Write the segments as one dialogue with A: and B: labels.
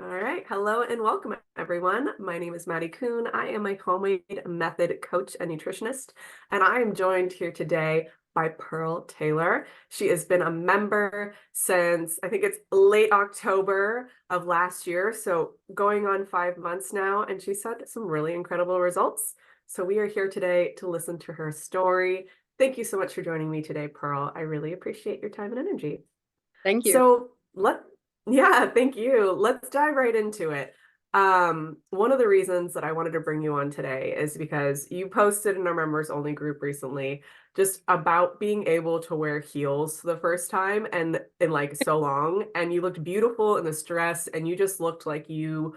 A: All right. Hello and welcome, everyone. My name is Maddie Kuhn. I am a homemade method coach and nutritionist, and I am joined here today by Pearl Taylor. She has been a member since I think it's late October of last year, so going on 5 months now, and she's had some really incredible results. So we are here today to listen to her story. Thank you so much for joining me today, Pearl. I really appreciate your time and energy.
B: Thank you.
A: So yeah, thank you. Let's dive right into it. One of the reasons that I wanted to bring you on today is because you posted in our members only group recently just about being able to wear heels for the first time and in like so long, and you looked beautiful in the dress, and you just looked like you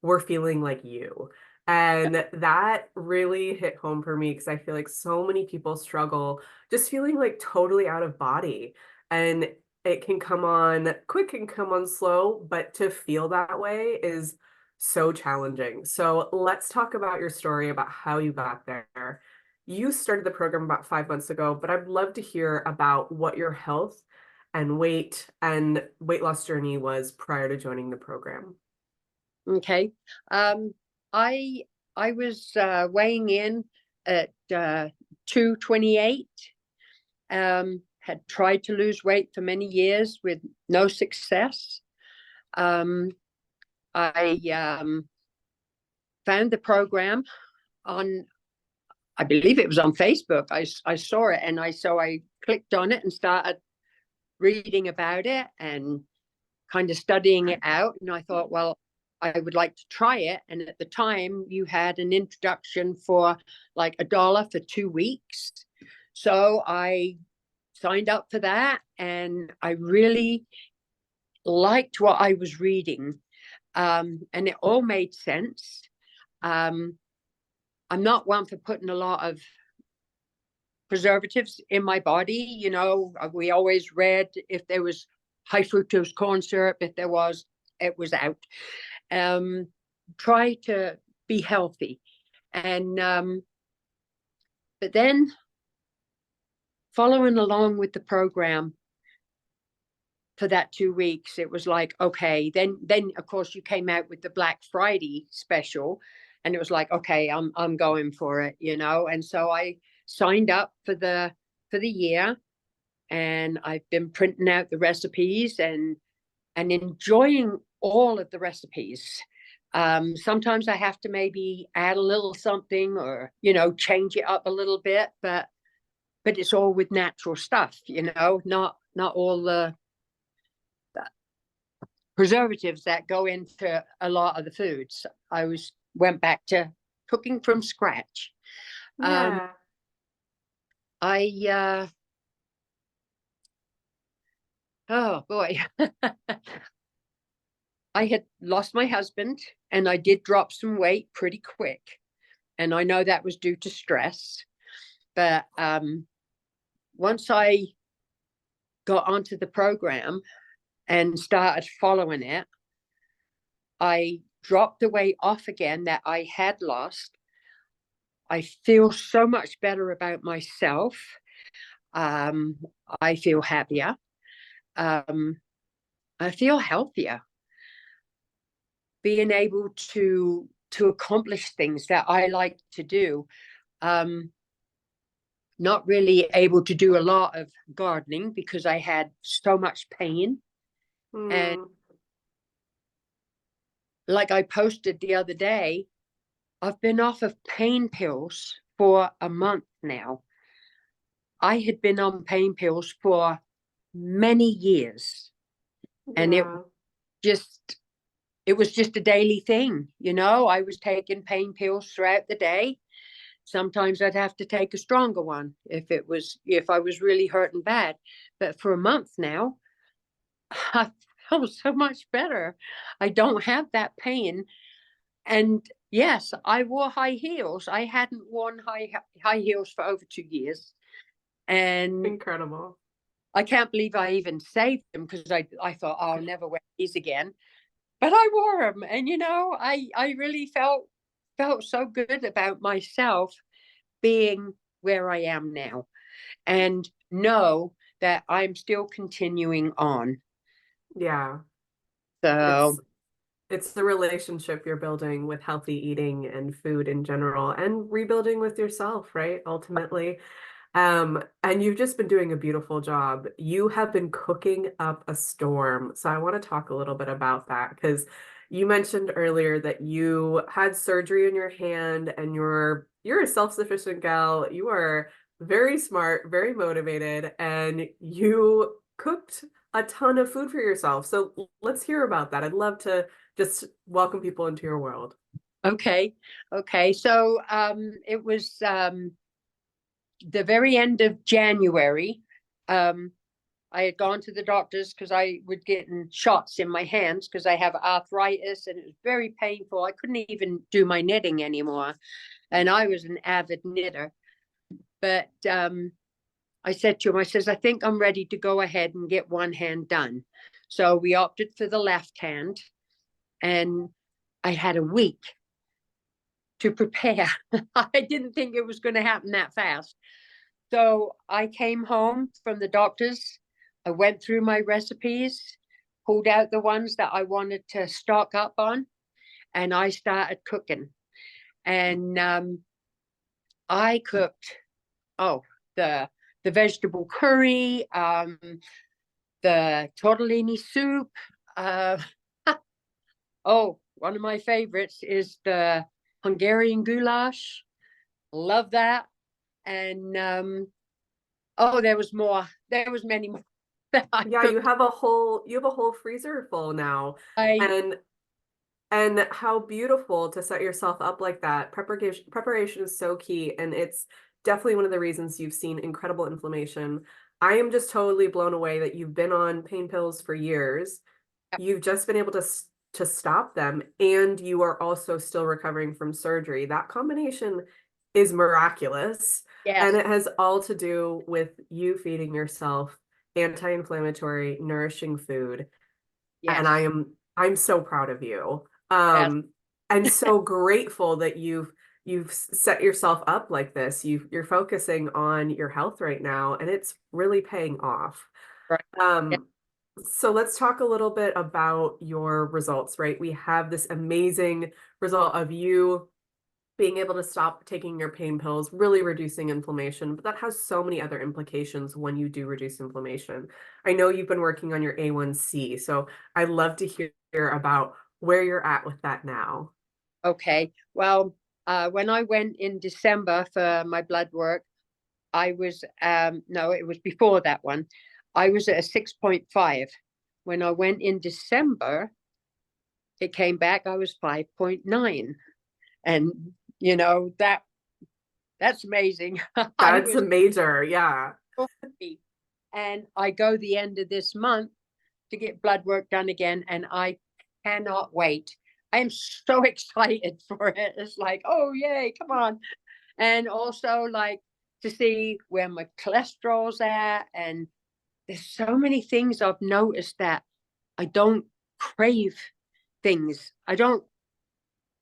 A: were feeling like you. And that really hit home for me because I feel like so many people struggle just feeling like totally out of body. And it can come on quick and come on slow, but to feel that way is so challenging. So let's talk about your story about how you got there. You started the program about 5 months ago, but I'd love to hear about what your health and weight loss journey was prior to joining the program.
B: Okay. Um, I I was weighing in at 228. Had tried to lose weight for many years with no success. Um, I found the program on, I believe it was on Facebook. I saw it, and I clicked on it and started reading about it and kind of studying it out. And I thought, well, I would like to try it. And at the time, you had an introduction for like $1 for 2 weeks. So I signed up for that, and I really liked what I was reading. And it all made sense. Um, I'm not one for putting a lot of preservatives in my body. We always read if there was high fructose corn syrup, if there was, it was out. Um, Try to be healthy. And but then following along with the program for that 2 weeks, it was like, okay, then of course you came out with the Black Friday special, and it was like, okay, I'm going for it. And so I signed up for the year, and I've been printing out the recipes and enjoying all of the recipes. Sometimes I have to maybe add a little something, or change it up a little bit, but it's all with natural stuff, not all the preservatives that go into a lot of the foods. Went back to cooking from scratch. Um,
A: Yeah.
B: I Oh boy, I had lost my husband, and I did drop some weight pretty quick, and I know that was due to stress. But once I got onto the program and started following it, I dropped the weight off again that I had lost. I feel so much better about myself. Um, I feel happier. Um, I feel healthier. Being able to accomplish things that I like to do. Um, Not really able to do a lot of gardening because I had so much pain. And
A: Hmm.
B: like I posted the other day, I've been off of pain pills for a month now. I had been on pain pills for many years, and
A: Yeah.
B: just it was just a daily thing. I was taking pain pills throughout the day. Sometimes I'd have to take a stronger one if I was really hurting bad. But for a month now, I felt so much better. I don't have that pain. And yes, I wore high heels. I hadn't worn high heels for over 2 years. And
A: Incredible.
B: I can't believe I even saved them, because I thought, oh, I'll never wear these again. But I wore them, and I really felt so good about myself being where I am now, and know that I'm still continuing on.
A: Yeah. It's
B: So
A: It's the relationship you're building with healthy eating and food in general and rebuilding with yourself, right? Ultimately. And you've just been doing a beautiful job. You have been cooking up a storm. So I want to talk a little bit about that because you mentioned earlier that you had surgery in your hand and you're a self-sufficient gal. You are very smart, very motivated, and you cooked a ton of food for yourself. So let's hear about that. I'd love to just welcome people into your world.
B: Okay. Okay. So it was the very end of January. Um, I had gone to the doctors because I would get shots in my hands because I have arthritis and it was very painful. I couldn't even do my knitting anymore. And I was an avid knitter. But I said to him, I says, I think I'm ready to go ahead and get one hand done. So we opted for the left hand. And I had a week to prepare. I didn't think it was going to happen that fast. So I came home from the doctors. I went through my recipes, pulled out the ones that I wanted to stock up on, and I started cooking. And I cooked, oh, the the vegetable curry, the tortellini soup. Uh, oh, one of my favorites is the Hungarian goulash. Love that. And oh, there was more. There was many more that I
A: Yeah,
B: cooked.
A: you have a whole freezer full now.
B: I
A: And And how beautiful to set yourself up like that. Preparation is so key, and it's definitely one of the reasons you've seen incredible inflammation. I am just totally blown away that you've been on pain pills for years. You've just been able to stop them, and you are also still recovering from surgery. That combination is miraculous, and
B: yes,
A: it has all to do with you feeding yourself anti-inflammatory, nourishing food, and
B: yes,
A: I'm so proud of you.
B: yes,
A: And so grateful that you've set yourself up like this. You're focusing on your health right now, and it's really paying off.
B: right. Yes,
A: Um, so let's talk a little bit about your results, right? We have this amazing result of you being able to stop taking your pain pills, really reducing inflammation, but that has so many other implications when you do reduce inflammation. I know you've been working on your A1C, so I'd love to hear about where you're at with that now.
B: okay. Well, when I went in December for my blood work, I was no, it was before that one. I was at a 6.5. When I went in December, it came back, I was 5.9. And that's amazing. I
A: That's a
B: was
A: major, yeah.
B: so happy. And I go the end of this month to get blood work done again, and I cannot wait. I am so excited for it. It's like, oh yay, come on. And also like to see where my cholesterol's at. And there's so many things I've noticed that I don't crave things. I don't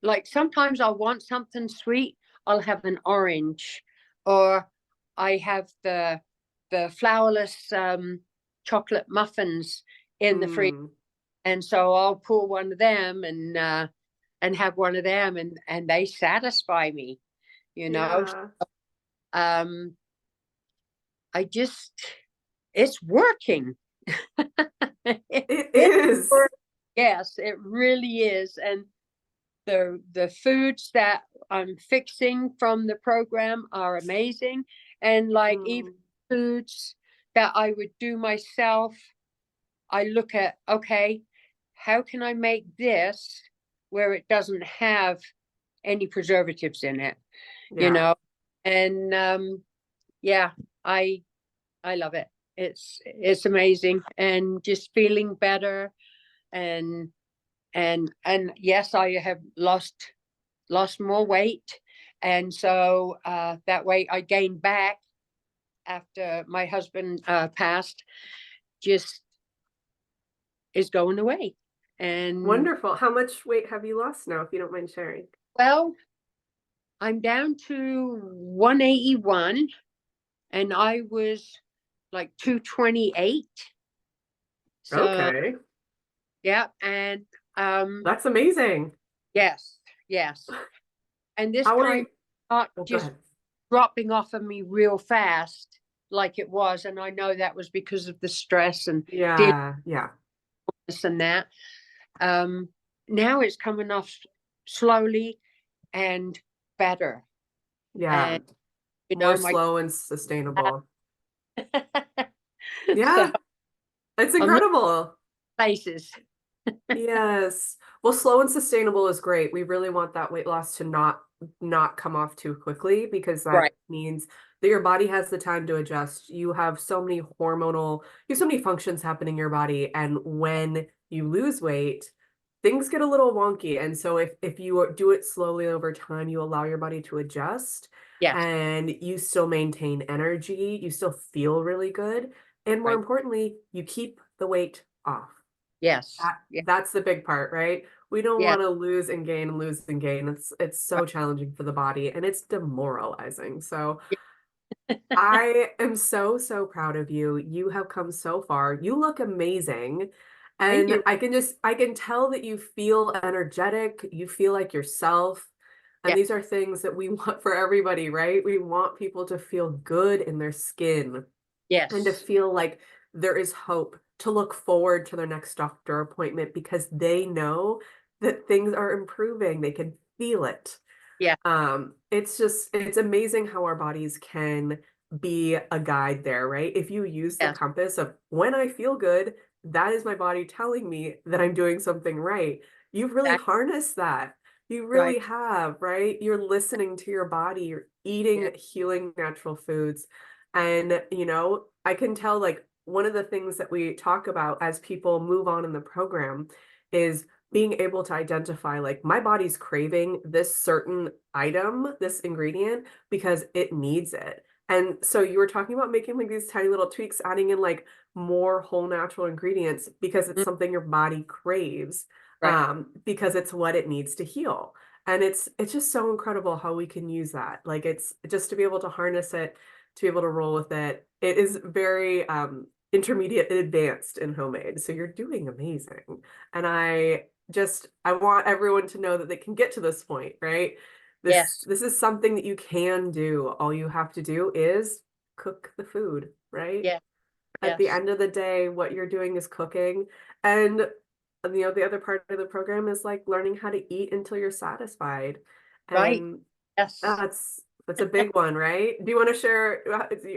B: like sometimes I'll want something sweet, I'll have an orange, or I have the flourless chocolate muffins in the fridge,
A: Mm,
B: and so I'll pull one of them and have one of them, and they satisfy me, you know.
A: yeah,
B: Um, I just it's working.
A: it
B: It's
A: is.
B: work. Yes, it really is, and the foods that I'm fixing from the program are amazing. And like even
A: Mm,
B: foods that I would do myself, I look at, okay, how can I make this where it doesn't have any preservatives in it, you
A: yeah.
B: know? And yeah, I I love it. It's amazing and just feeling better and and yes, I have lost more weight. And so that weight I gained back after my husband passed just is going away. And
A: Wonderful. How much weight have you lost now, if you don't mind sharing?
B: well, I'm down to 181 and I was like 228. So
A: Okay.
B: yeah, and Um,
A: That's amazing.
B: yes, yes. And this
A: How old are
B: time
A: you?
B: not
A: Oh, go
B: just
A: ahead.
B: dropping off of me real fast like it was. And I know that was because of the stress and dealing
A: Yeah, yeah,
B: with this and that. Um, Now it's coming off slowly and better.
A: yeah.
B: And you
A: More
B: know, my
A: slow and sustainable. Yeah,
B: so
A: it's
B: I'm looking
A: incredible.
B: at places.
A: Yes. Well, slow and sustainable is great. We really want that weight loss to not come off too quickly because that
B: Right.
A: means that your body has the time to adjust. You have so many you have so many functions happening in your body, and when you lose weight, things get a little wonky. And so if you do it slowly over time, you allow your body to adjust
B: Yes.
A: and you still maintain energy, you still feel really good, and more
B: Right.
A: importantly, you keep the weight off.
B: Yes.
A: That
B: Yeah.
A: that's the big part, right? We don't
B: Yeah.
A: want to lose and gain and lose and gain. It's so
B: Right.
A: challenging for the body and it's demoralizing. So I am so, so proud of you. You have come so far. You look amazing.
B: Thank
A: And
B: you.
A: I can tell that you feel energetic, you feel like yourself. And
B: Yeah.
A: these are things that we want for everybody, right? We want people to feel good in their skin and to
B: Yes.
A: feel like there is hope to look forward to their next doctor appointment because they know that things are improving. They can feel it.
B: Yeah.
A: It's amazing how our bodies can be a guide there, right? If you use the
B: Yes.
A: compass of when I feel good, that is my body telling me that I'm doing something right. You've really
B: That,
A: harnessed that. You
B: right.
A: really have, right? You're listening to your body, you're
B: Yeah.
A: eating healing natural foods. And, I can tell like one of the things that we talk about as people move on in the program is being able to identify like my body's craving this certain item, this ingredient, because it needs it. And so you were talking about making like these tiny little tweaks, adding in like more whole natural ingredients because it's
B: Mm,
A: something your body craves,
B: right.
A: because it's what it needs to heal. And it's just so incredible how we can use that. Like it's just to be able to harness it, to be able to roll with it. It is very intermediate and advanced in homemade. So you're doing amazing. And I want everyone to know that they can get to this point, right?
B: Yes.
A: This is something that you can do. All you have to do is cook the food, right?
B: Yeah.
A: At the
B: Yes.
A: end of the day, what you're doing is cooking. And the other part of the program is like learning how to eat until you're satisfied.
B: Right.
A: And
B: Yes.
A: that's a big one, right? Do you want to share?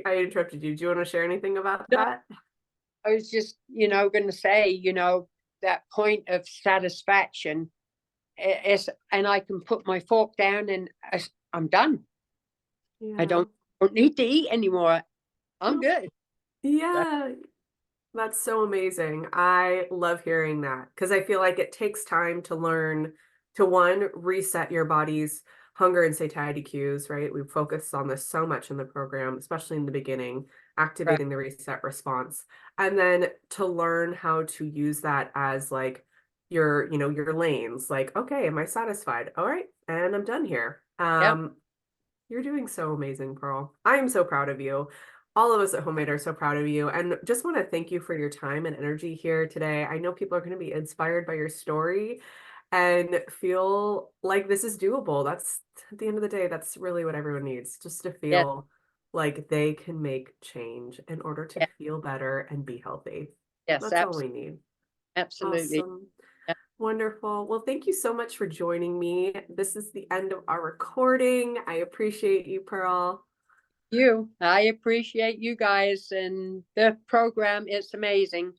A: I interrupted you. Do you want to share anything about
B: No,
A: that?
B: I was just, going to say, that point of satisfaction is, and I can put my fork down and I'm done. I
A: Yeah.
B: don't need to eat anymore. I'm good. So,
A: Yeah, that's so amazing. I love hearing that because I feel like it takes time to learn to one, reset your body's hunger and satiety cues, right? We focus on this so much in the program, especially in the beginning,
B: right.
A: activating the reset response. And then to learn how to use that as like your lanes, like, okay, am I satisfied? All right, and I'm done here.
B: Yep.
A: You're doing so amazing, Pearl. I am so proud of you. All of us at Homemade are so proud of you and just want to thank you for your time and energy here today. I know people are going to be inspired by your story and feel like this is doable. That's at the end of the day, that's really what everyone needs, just to
B: Yes.
A: feel like they can make change in order to
B: Yes.
A: feel better and be healthy.
B: Yes.
A: That's all we need.
B: Absolutely.
A: Awesome.
B: Yeah.
A: Wonderful. Well, thank you so much for joining me. This is the end of our recording. I appreciate you, Pearl.
B: I appreciate you guys and the program. It's amazing.